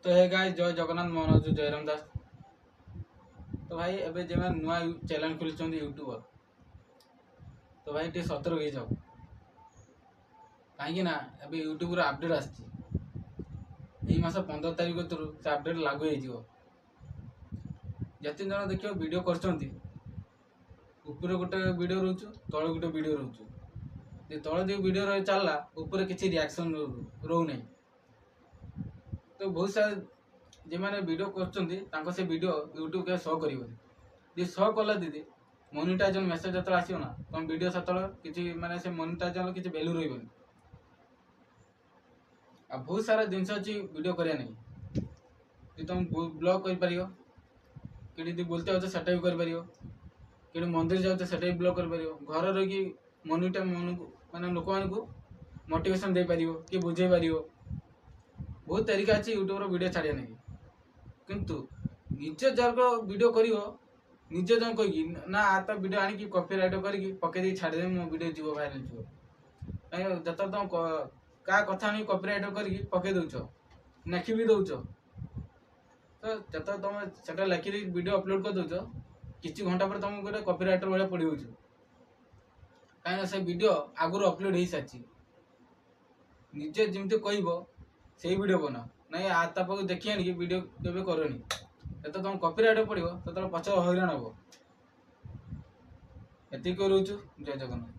तो hey guys जय जगन्नाथ मोहन जयराम दास। तो भाई एबे जे नुआ चैनल खोली यूट्यूबर तो भाई टे सतर्क हो जाओ कहीं ना एबे यूट्यूब अपडेट आस मास 15 तारिख से अपडेट लागू हो जन देखिए वीडियो कर गोटे वीडियो रोच तले गोटे वीडियो रोच तले जो वीडियो चलला ऊपर किसी रिएक्शन रो नहीं। तो बहुत सारा जे मैंने वीडियो कर से वीडियो यूट्यूब के शो कर शो कला दीदी मोनिटाइजन मेसेज जो आसो ना तुम वीडियो से किसी माने से मोनिटाइजन किसी वैल्यू रही बहुत सारा जिनस अच्छी वीडियो करिया नहीं तुम ब्लॉग कर कि बुलते हो सेटा भी कर कि मंदिर जाओ सेटा भी ब्लॉग कर घर रही मोनिटा माने लोक मानू मोटिवेशन दे पार कि बुझे पार बहुत तरीका अच्छी यूट्यूब वीडियो छाड़िया नहीं किंतु निजे जब वीडियो कर निजे जन कही ना आता वीडियो आनी कॉपीराइट करके पकई छाड़दे मो वीडियो जीव वायरल जीव जो तुम क्या कथा नहीं कॉपीराइट करके पकई दौच लेखि भी दौच तो जो तुम से लेखि वीडियो अपलोड कर दौच किसी घंटा पर तुम गोटे कॉपीराइटर भाया पड़ कहीं से वीडियो आगुरी अपलोड हो सारी निजे जमी कह से वीडियो बना ना आता पाक देखी आनी वीडियो केवे करनी जो तुम कॉपीराइट पड़ो तो पच हईराण हम एति करूँ जय जगन्नाथ।